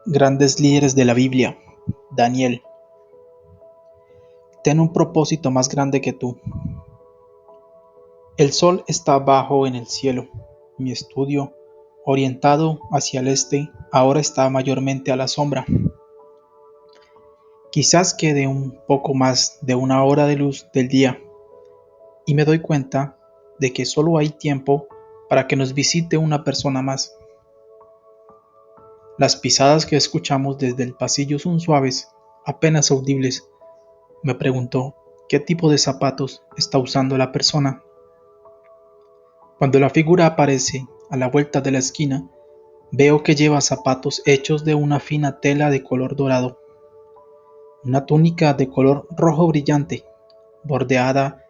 Grandes líderes de la Biblia. Daniel. Ten un propósito más grande que tú. El sol está bajo en el cielo. Mi estudio, orientado hacia el este, ahora está mayormente a la sombra. Quizás quede un poco más de una hora de luz del día, y me doy cuenta de que solo hay tiempo para que nos visite una persona más. Las pisadas que escuchamos desde el pasillo son suaves, apenas audibles. Me preguntó qué tipo de zapatos está usando la persona. Cuando la figura aparece a la vuelta de la esquina, veo que lleva zapatos hechos de una fina tela de color dorado, una túnica de color rojo brillante, bordeada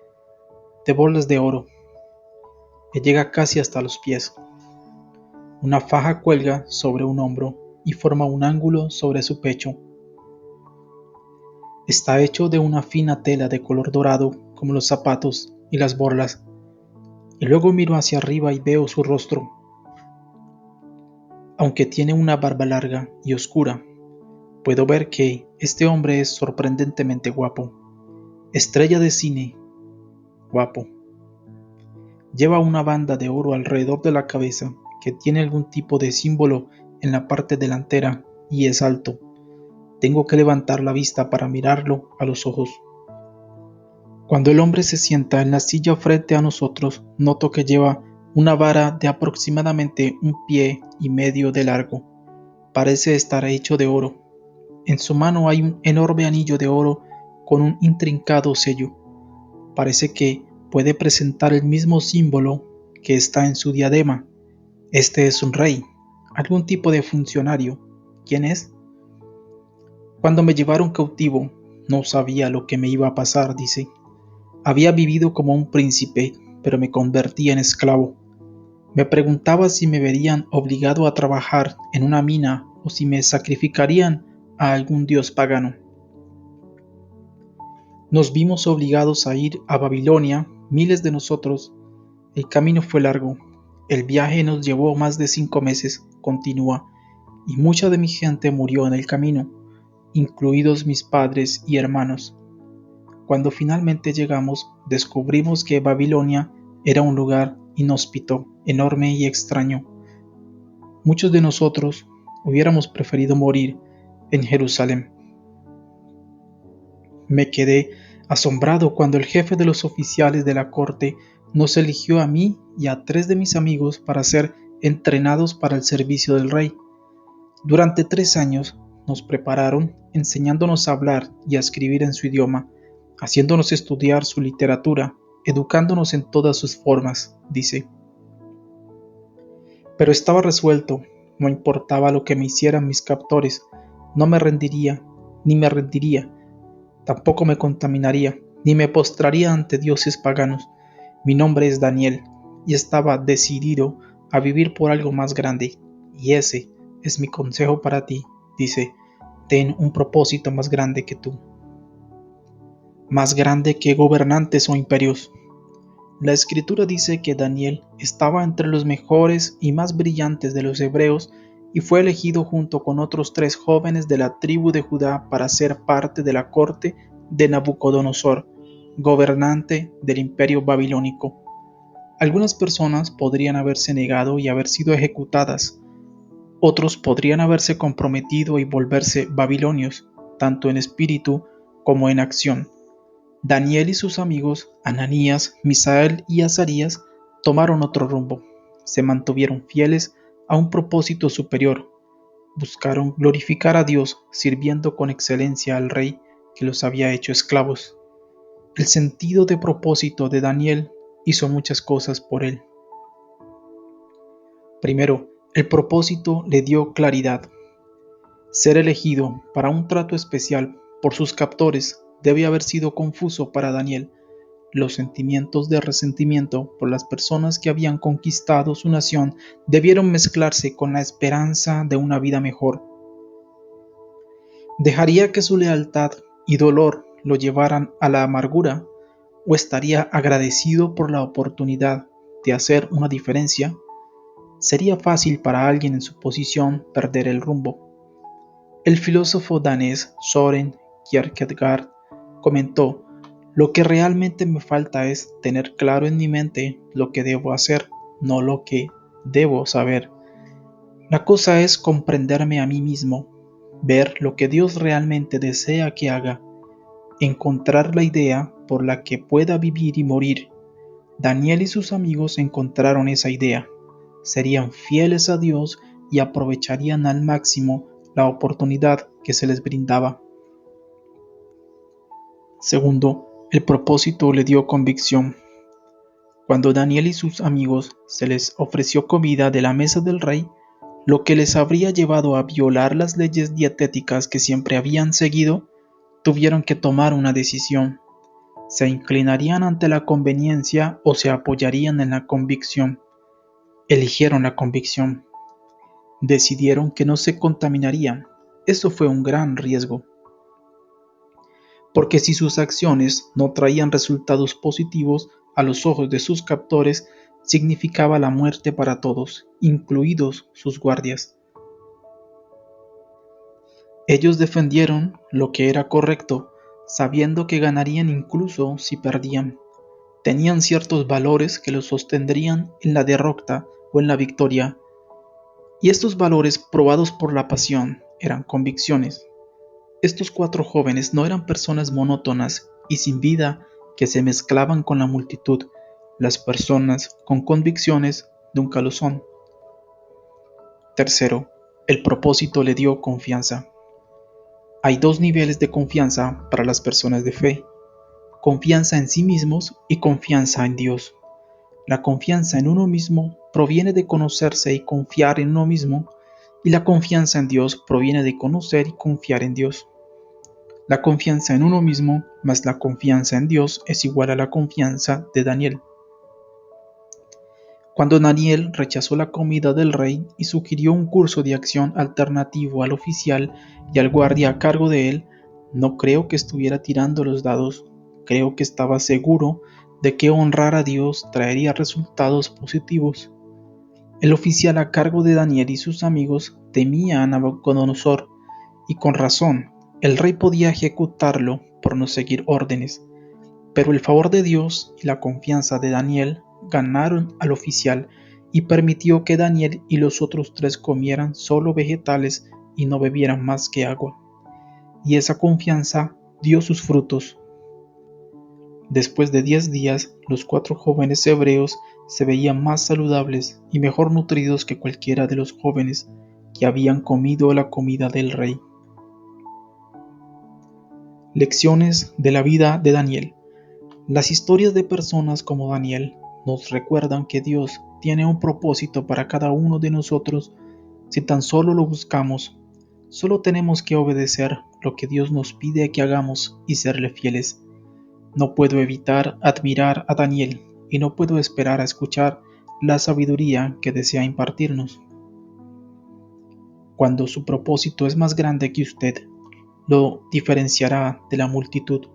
de bolas de oro, que llega casi hasta los pies. Una faja cuelga sobre un hombro y forma un ángulo sobre su pecho. Está hecho de una fina tela de color dorado como los zapatos y las borlas, y luego miro hacia arriba y veo su rostro. Aunque tiene una barba larga y oscura, puedo ver que este hombre es sorprendentemente guapo. Estrella de cine, guapo. Lleva una banda de oro alrededor de la cabeza que tiene algún tipo de símbolo en la parte delantera y es alto. Tengo que levantar la vista para mirarlo a los ojos. Cuando el hombre se sienta en la silla frente a nosotros, noto que lleva una vara de aproximadamente 1,5 pies de largo. Parece estar hecho de oro. En su mano hay un enorme anillo de oro con un intrincado sello. Parece que puede presentar el mismo símbolo que está en su diadema. Este es un rey, algún tipo de funcionario. ¿Quién es? Cuando me llevaron cautivo, no sabía lo que me iba a pasar, dice. Había vivido como un príncipe, pero me convertí en esclavo. Me preguntaba si me verían obligado a trabajar en una mina o si me sacrificarían a algún dios pagano. Nos vimos obligados a ir a Babilonia, miles de nosotros. El camino fue largo. El viaje nos llevó más de 5 meses, continúa, y mucha de mi gente murió en el camino, incluidos mis padres y hermanos. Cuando finalmente llegamos, descubrimos que Babilonia era un lugar inhóspito, enorme y extraño. Muchos de nosotros hubiéramos preferido morir en Jerusalén. Me quedé asombrado cuando el jefe de los oficiales de la corte nos eligió a mí y a 3 de mis amigos para ser entrenados para el servicio del rey. Durante 3 años nos prepararon enseñándonos a hablar y a escribir en su idioma, haciéndonos estudiar su literatura, educándonos en todas sus formas, dice. Pero estaba resuelto, no importaba lo que me hicieran mis captores, no me rendiría, ni me rendiría. Tampoco me contaminaría, ni me postraría ante dioses paganos. Mi nombre es Daniel, y estaba decidido a vivir por algo más grande. Y ese es mi consejo para ti, dice, ten un propósito más grande que tú. Más grande que gobernantes o imperios. La escritura dice que Daniel estaba entre los mejores y más brillantes de los hebreos y fue elegido junto con otros 3 jóvenes de la tribu de Judá para ser parte de la corte de Nabucodonosor, gobernante del imperio babilónico. Algunas personas podrían haberse negado y haber sido ejecutadas. Otros podrían haberse comprometido y volverse babilonios, tanto en espíritu como en acción. Daniel y sus amigos, Ananías, Misael y Azarías, tomaron otro rumbo. Se mantuvieron fieles a un propósito superior. Buscaron glorificar a Dios sirviendo con excelencia al rey que los había hecho esclavos. El sentido de propósito de Daniel hizo muchas cosas por él. Primero, el propósito le dio claridad. Ser elegido para un trato especial por sus captores debe haber sido confuso para Daniel. Los sentimientos de resentimiento por las personas que habían conquistado su nación debieron mezclarse con la esperanza de una vida mejor. ¿Dejaría que su lealtad y dolor lo llevaran a la amargura o estaría agradecido por la oportunidad de hacer una diferencia? Sería fácil para alguien en su posición perder el rumbo. El filósofo danés Søren Kierkegaard comentó: "Lo que realmente me falta es tener claro en mi mente lo que debo hacer, no lo que debo saber. La cosa es comprenderme a mí mismo, ver lo que Dios realmente desea que haga, encontrar la idea por la que pueda vivir y morir". Daniel y sus amigos encontraron esa idea. Serían fieles a Dios y aprovecharían al máximo la oportunidad que se les brindaba. Segundo, el propósito le dio convicción. Cuando Daniel y sus amigos se les ofreció comida de la mesa del rey, lo que les habría llevado a violar las leyes dietéticas que siempre habían seguido, tuvieron que tomar una decisión. ¿Se inclinarían ante la conveniencia o se apoyarían en la convicción? Eligieron la convicción. Decidieron que no se contaminarían. Eso fue un gran riesgo, porque si sus acciones no traían resultados positivos a los ojos de sus captores, significaba la muerte para todos, incluidos sus guardias. Ellos defendieron lo que era correcto, sabiendo que ganarían incluso si perdían. Tenían ciertos valores que los sostendrían en la derrota o en la victoria, y estos valores, probados por la pasión, eran convicciones. Estos 4 jóvenes no eran personas monótonas y sin vida que se mezclaban con la multitud. Las personas con convicciones nunca lo son. Tercero, el propósito le dio confianza. Hay 2 niveles de confianza para las personas de fe: confianza en sí mismos y confianza en Dios. La confianza en uno mismo proviene de conocerse y confiar en uno mismo, y la confianza en Dios proviene de conocer y confiar en Dios. La confianza en uno mismo más la confianza en Dios es igual a la confianza de Daniel. Cuando Daniel rechazó la comida del rey y sugirió un curso de acción alternativo al oficial y al guardia a cargo de él, no creo que estuviera tirando los dados. Creo que estaba seguro de que honrar a Dios traería resultados positivos. El oficial a cargo de Daniel y sus amigos temía a Nabucodonosor, y con razón. El rey podía ejecutarlo por no seguir órdenes, pero el favor de Dios y la confianza de Daniel ganaron al oficial y permitió que Daniel y los otros 3 comieran solo vegetales y no bebieran más que agua. Y esa confianza dio sus frutos. Después de 10 días, los 4 jóvenes hebreos se veían más saludables y mejor nutridos que cualquiera de los jóvenes que habían comido la comida del rey. Lecciones de la vida de Daniel. Las historias de personas como Daniel nos recuerdan que Dios tiene un propósito para cada uno de nosotros si tan solo lo buscamos. Solo tenemos que obedecer lo que Dios nos pide que hagamos y serle fieles. No puedo evitar admirar a Daniel y no puedo esperar a escuchar la sabiduría que desea impartirnos. Cuando su propósito es más grande que usted, lo diferenciará de la multitud.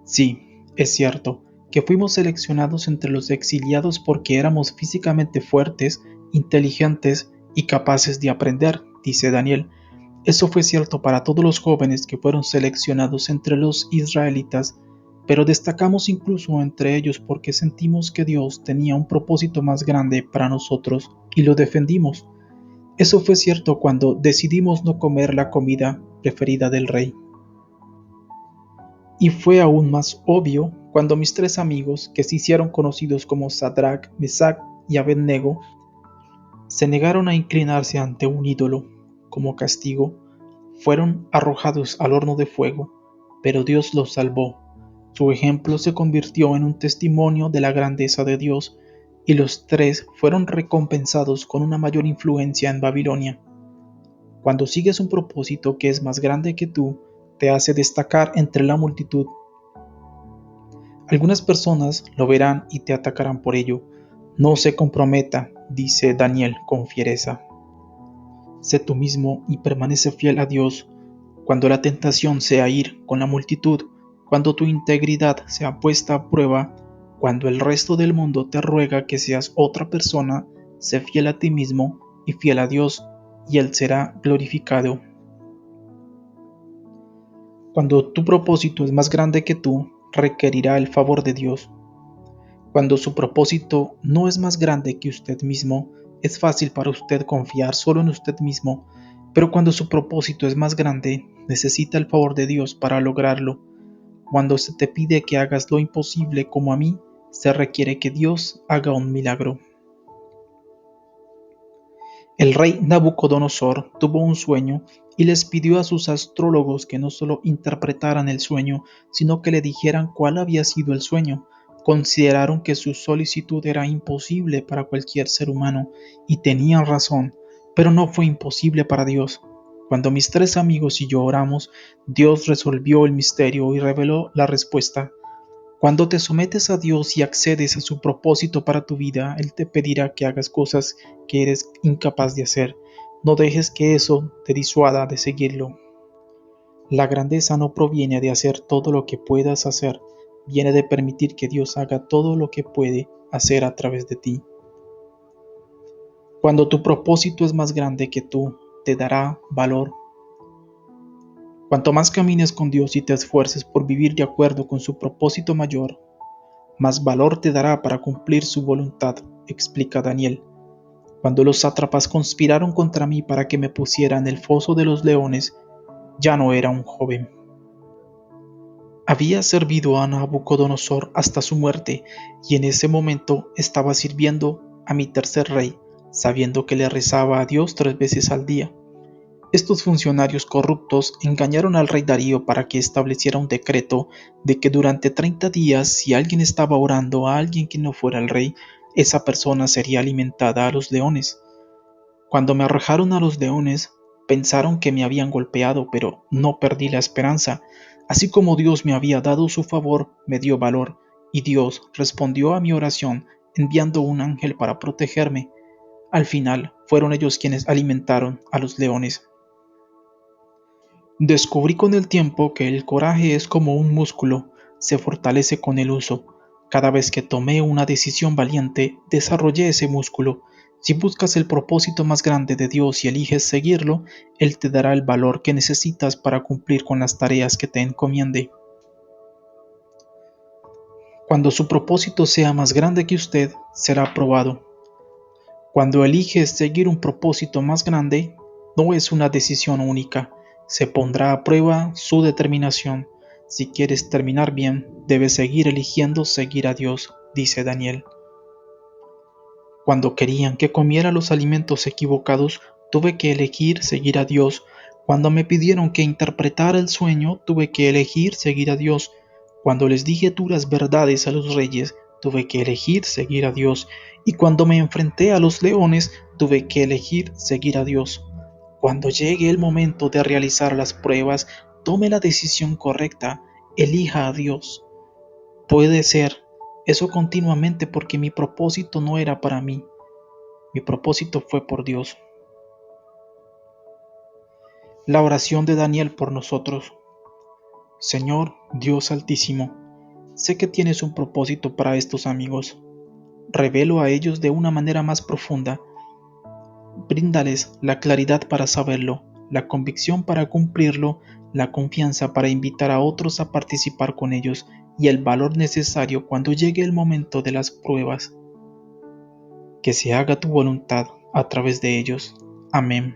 Sí, es cierto que fuimos seleccionados entre los exiliados porque éramos físicamente fuertes, inteligentes y capaces de aprender, dice Daniel. Eso fue cierto para todos los jóvenes que fueron seleccionados entre los israelitas, pero destacamos incluso entre ellos porque sentimos que Dios tenía un propósito más grande para nosotros y lo defendimos. Eso fue cierto cuando decidimos no comer la comida preferida del rey. Y fue aún más obvio cuando mis 3 amigos, que se hicieron conocidos como Sadrach, Mesach y Abednego, se negaron a inclinarse ante un ídolo. Como castigo, fueron arrojados al horno de fuego, pero Dios los salvó. Su ejemplo se convirtió en un testimonio de la grandeza de Dios, y los 3 fueron recompensados con una mayor influencia en Babilonia. Cuando sigues un propósito que es más grande que tú, te hace destacar entre la multitud. Algunas personas lo verán y te atacarán por ello. No se comprometa, dice Daniel con fiereza. Sé tú mismo y permanece fiel a Dios. Cuando la tentación sea ir con la multitud, cuando tu integridad sea puesta a prueba, cuando el resto del mundo te ruega que seas otra persona, sé fiel a ti mismo y fiel a Dios, y Él será glorificado. Cuando tu propósito es más grande que tú, requerirá el favor de Dios. Cuando su propósito no es más grande que usted mismo, es fácil para usted confiar solo en usted mismo, pero cuando su propósito es más grande, necesita el favor de Dios para lograrlo. Cuando se te pide que hagas lo imposible como a mí, se requiere que Dios haga un milagro. El rey Nabucodonosor tuvo un sueño y les pidió a sus astrólogos que no solo interpretaran el sueño, sino que le dijeran cuál había sido el sueño. Consideraron que su solicitud era imposible para cualquier ser humano y tenían razón, pero no fue imposible para Dios. Cuando mis 3 amigos y yo oramos, Dios resolvió el misterio y reveló la respuesta. Cuando te sometes a Dios y accedes a su propósito para tu vida, Él te pedirá que hagas cosas que eres incapaz de hacer. No dejes que eso te disuada de seguirlo. La grandeza no proviene de hacer todo lo que puedas hacer, viene de permitir que Dios haga todo lo que puede hacer a través de ti. Cuando tu propósito es más grande que tú, te dará valor. Cuanto más camines con Dios y te esfuerces por vivir de acuerdo con su propósito mayor, más valor te dará para cumplir su voluntad, explica Daniel. Cuando los sátrapas conspiraron contra mí para que me pusiera en el foso de los leones, ya no era un joven. Había servido a Nabucodonosor hasta su muerte, y en ese momento estaba sirviendo a mi tercer rey, sabiendo que le rezaba a Dios 3 veces al día. Estos funcionarios corruptos engañaron al rey Darío para que estableciera un decreto de que durante 30 días, si alguien estaba orando a alguien que no fuera el rey, esa persona sería alimentada a los leones. Cuando me arrojaron a los leones, pensaron que me habían golpeado, pero no perdí la esperanza. Así como Dios me había dado su favor, me dio valor, y Dios respondió a mi oración enviando un ángel para protegerme. Al final, fueron ellos quienes alimentaron a los leones. Descubrí con el tiempo que el coraje es como un músculo, se fortalece con el uso. Cada vez que tomé una decisión valiente, desarrollé ese músculo. Si buscas el propósito más grande de Dios y eliges seguirlo, Él te dará el valor que necesitas para cumplir con las tareas que te encomiende. Cuando su propósito sea más grande que usted, será aprobado. Cuando eliges seguir un propósito más grande, no es una decisión única, se pondrá a prueba su determinación. Si quieres terminar bien, debes seguir eligiendo seguir a Dios, dice Daniel. Cuando querían que comiera los alimentos equivocados, tuve que elegir seguir a Dios. Cuando me pidieron que interpretara el sueño, tuve que elegir seguir a Dios. Cuando les dije duras verdades a los reyes, tuve que elegir seguir a Dios. Y cuando me enfrenté a los leones, tuve que elegir seguir a Dios. Cuando llegue el momento de realizar las pruebas, tome la decisión correcta, elija a Dios. Puede ser eso continuamente porque mi propósito no era para mí, mi propósito fue por Dios. La oración de Daniel por nosotros. Señor Dios Altísimo, sé que tienes un propósito para estos amigos. Revelo a ellos de una manera más profunda. Bríndales la claridad para saberlo, la convicción para cumplirlo, la confianza para invitar a otros a participar con ellos y el valor necesario cuando llegue el momento de las pruebas. Que se haga tu voluntad a través de ellos. Amén.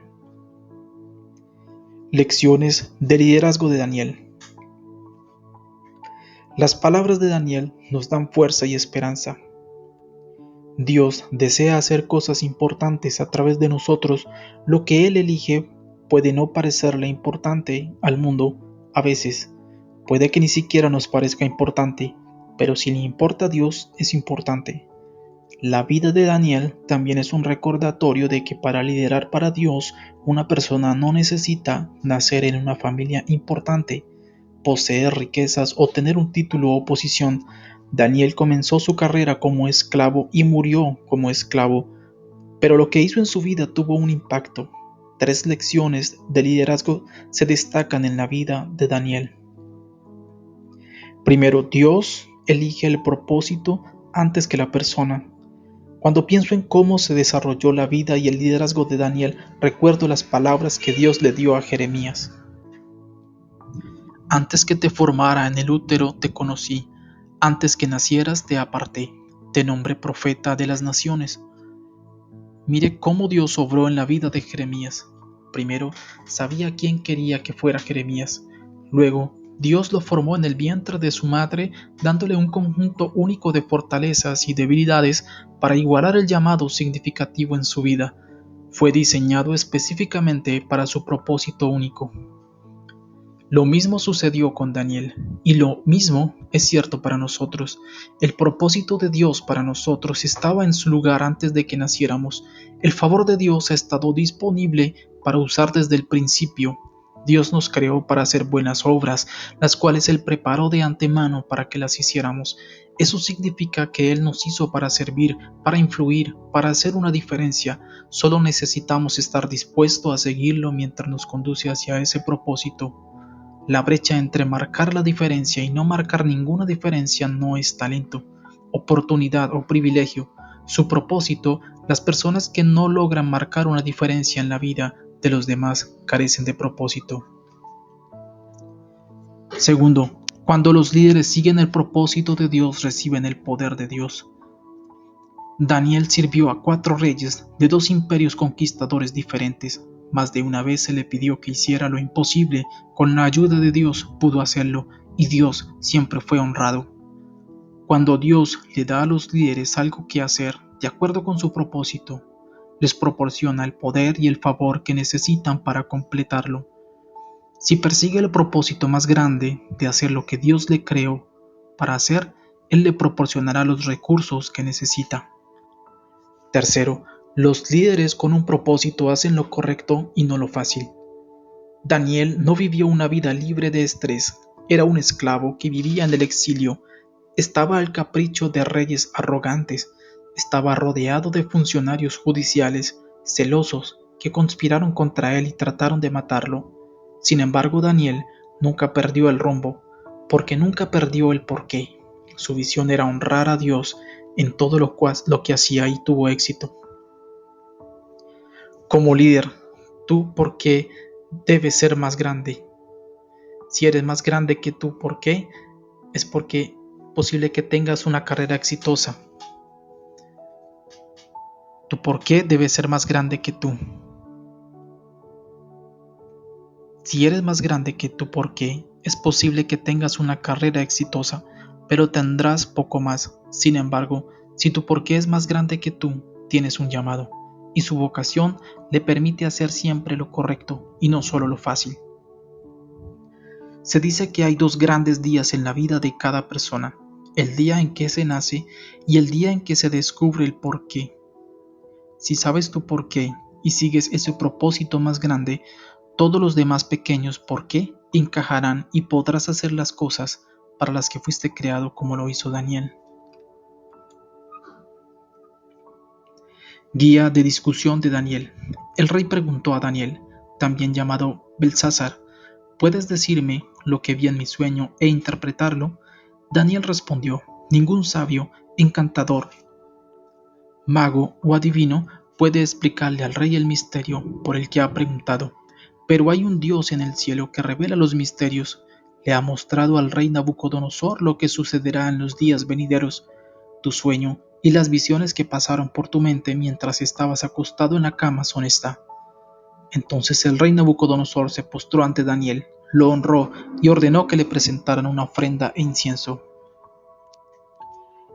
Lecciones de liderazgo de Daniel. Las palabras de Daniel nos dan fuerza y esperanza. Dios desea hacer cosas importantes a través de nosotros. Lo que Él elige puede no parecerle importante al mundo a veces. Puede que ni siquiera nos parezca importante, pero si le importa a Dios, es importante. La vida de Daniel también es un recordatorio de que para liderar para Dios, una persona no necesita nacer en una familia importante, poseer riquezas o tener un título o posición. Daniel comenzó su carrera como esclavo y murió como esclavo, pero lo que hizo en su vida tuvo un impacto. 3 lecciones de liderazgo se destacan en la vida de Daniel. Primero, Dios elige el propósito antes que la persona. Cuando pienso en cómo se desarrolló la vida y el liderazgo de Daniel, recuerdo las palabras que Dios le dio a Jeremías. Antes que te formara en el útero te conocí, antes que nacieras te aparté, te nombré profeta de las naciones. Mire cómo Dios obró en la vida de Jeremías. Primero, sabía quién quería que fuera Jeremías. Luego, Dios lo formó en el vientre de su madre, dándole un conjunto único de fortalezas y debilidades para igualar el llamado significativo en su vida. Fue diseñado específicamente para su propósito único. Lo mismo sucedió con Daniel, y lo mismo es cierto para nosotros. El propósito de Dios para nosotros estaba en su lugar antes de que naciéramos. El favor de Dios ha estado disponible para usar desde el principio. Dios nos creó para hacer buenas obras, las cuales Él preparó de antemano para que las hiciéramos. Eso significa que Él nos hizo para servir, para influir, para hacer una diferencia. Solo necesitamos estar dispuestos a seguirlo mientras nos conduce hacia ese propósito. La brecha entre marcar la diferencia y no marcar ninguna diferencia no es talento, oportunidad o privilegio. Su propósito, las personas que no logran marcar una diferencia en la vida de los demás carecen de propósito. Segundo, cuando los líderes siguen el propósito de Dios, reciben el poder de Dios. Daniel sirvió a 4 reyes de 2 imperios conquistadores diferentes. Más de una vez se le pidió que hiciera lo imposible. Con la ayuda de Dios pudo hacerlo, y Dios siempre fue honrado. Cuando Dios le da a los líderes algo que hacer, de acuerdo con su propósito, les proporciona el poder y el favor que necesitan para completarlo. Si persigue el propósito más grande de hacer lo que Dios le creó para hacer, Él le proporcionará los recursos que necesita. Tercero, los líderes con un propósito hacen lo correcto y no lo fácil. Daniel no vivió una vida libre de estrés. Era un esclavo que vivía en el exilio. Estaba al capricho de reyes arrogantes. Estaba rodeado de funcionarios judiciales celosos que conspiraron contra él y trataron de matarlo. Sin embargo, Daniel nunca perdió el rumbo, porque nunca perdió el porqué. Su visión era honrar a Dios en todo lo que hacía y tuvo éxito. Como líder, tu por qué debe ser más grande. Si eres más grande que tu por qué, es porque posible que tengas una carrera exitosa. Tu por qué debe ser más grande que tú. Si eres más grande que tu por qué, es posible que tengas una carrera exitosa, pero tendrás poco más. Sin embargo, si tu por qué es más grande que tú, tienes un llamado, y su vocación le permite hacer siempre lo correcto y no solo lo fácil. Se dice que hay 2 grandes días en la vida de cada persona: el día en que se nace y el día en que se descubre el por qué. Si sabes tu por qué y sigues ese propósito más grande, todos los demás pequeños por qué encajarán y podrás hacer las cosas para las que fuiste creado, como lo hizo Daniel. Guía de discusión de Daniel. El rey preguntó a Daniel, también llamado Belsasar: ¿puedes decirme lo que vi en mi sueño e interpretarlo? Daniel respondió: ningún sabio, encantador, mago o adivino puede explicarle al rey el misterio por el que ha preguntado. Pero hay un Dios en el cielo que revela los misterios. Le ha mostrado al rey Nabucodonosor lo que sucederá en los días venideros. Tu sueño y las visiones que pasaron por tu mente mientras estabas acostado en la cama son esta. Entonces el rey Nabucodonosor se postró ante Daniel, lo honró y ordenó que le presentaran una ofrenda e incienso.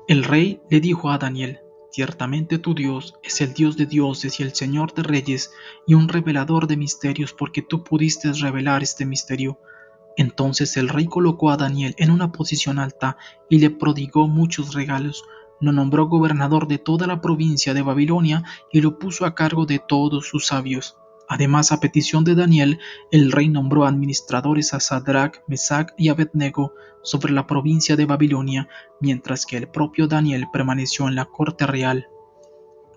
El rey le dijo a Daniel: ciertamente tu Dios es el Dios de dioses y el Señor de reyes y un revelador de misterios, porque tú pudiste revelar este misterio. Entonces el rey colocó a Daniel en una posición alta y le prodigó muchos regalos. Lo nombró gobernador de toda la provincia de Babilonia y lo puso a cargo de todos sus sabios. Además, a petición de Daniel, el rey nombró administradores a Sadrach, Mesach y Abednego sobre la provincia de Babilonia, mientras que el propio Daniel permaneció en la corte real.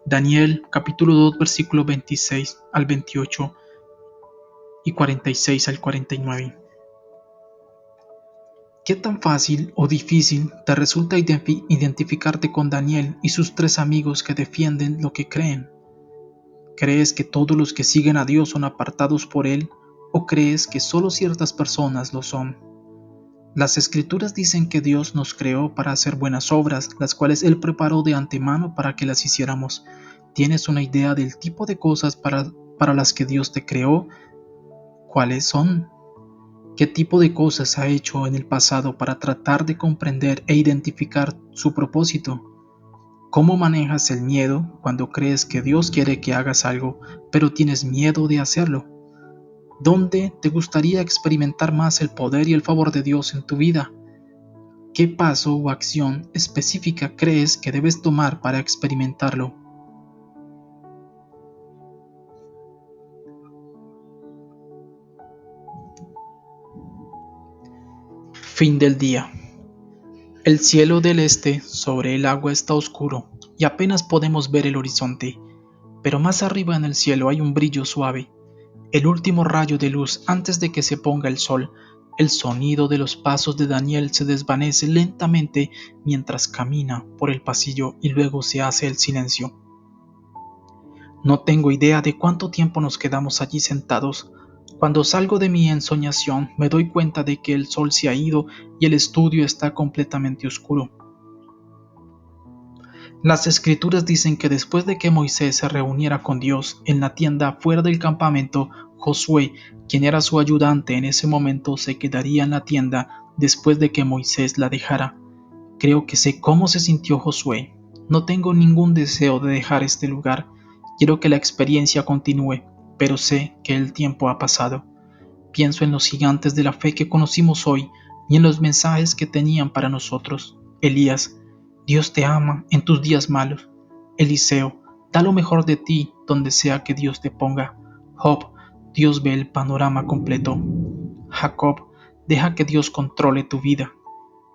Daniel capítulo 2 versículos 26 al 28 y 46 al 49. ¿Qué tan fácil o difícil te resulta identificarte con Daniel y sus 3 amigos que defienden lo que creen? ¿Crees que todos los que siguen a Dios son apartados por Él, o crees que solo ciertas personas lo son? Las Escrituras dicen que Dios nos creó para hacer buenas obras, las cuales Él preparó de antemano para que las hiciéramos. ¿Tienes una idea del tipo de cosas para las que Dios te creó? ¿Cuáles son? ¿Qué tipo de cosas ha hecho en el pasado para tratar de comprender e identificar su propósito? ¿Cómo manejas el miedo cuando crees que Dios quiere que hagas algo, pero tienes miedo de hacerlo? ¿Dónde te gustaría experimentar más el poder y el favor de Dios en tu vida? ¿Qué paso o acción específica crees que debes tomar para experimentarlo? Fin del día. El cielo del este sobre el agua está oscuro y apenas podemos ver el horizonte, pero más arriba en el cielo hay un brillo suave, el último rayo de luz antes de que se ponga el sol. El sonido de los pasos de Daniel se desvanece lentamente mientras camina por el pasillo y luego se hace el silencio. No tengo idea de cuánto tiempo nos quedamos allí sentados. Cuando salgo de mi ensoñación, me doy cuenta de que el sol se ha ido y el estudio está completamente oscuro. Las Escrituras dicen que después de que Moisés se reuniera con Dios en la tienda fuera del campamento, Josué, quien era su ayudante en ese momento, se quedaría en la tienda después de que Moisés la dejara. Creo que sé cómo se sintió Josué. No tengo ningún deseo de dejar este lugar. Quiero que la experiencia continúe, pero sé que el tiempo ha pasado. Pienso en los gigantes de la fe que conocimos hoy y en los mensajes que tenían para nosotros. Elías, Dios te ama en tus días malos. Eliseo, da lo mejor de ti donde sea que Dios te ponga. Job, Dios ve el panorama completo. Jacob, deja que Dios controle tu vida.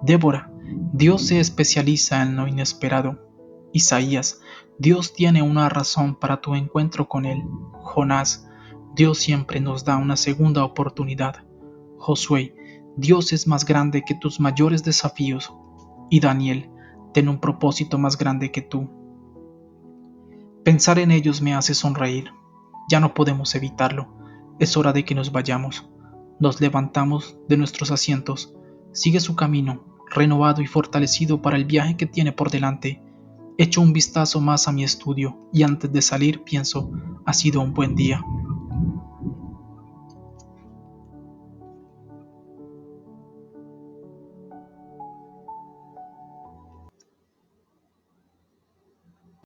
Débora, Dios se especializa en lo inesperado. Isaías, Dios tiene una razón para tu encuentro con Él. Jonás, Dios siempre nos da una segunda oportunidad. Josué, Dios es más grande que tus mayores desafíos. Y Daniel, tiene un propósito más grande que tú. Pensar en ellos me hace sonreír. Ya no podemos evitarlo. Es hora de que nos vayamos. Nos levantamos de nuestros asientos. Sigue su camino, renovado y fortalecido para el viaje que tiene por delante. Echo un vistazo más a mi estudio y antes de salir pienso, ha sido un buen día.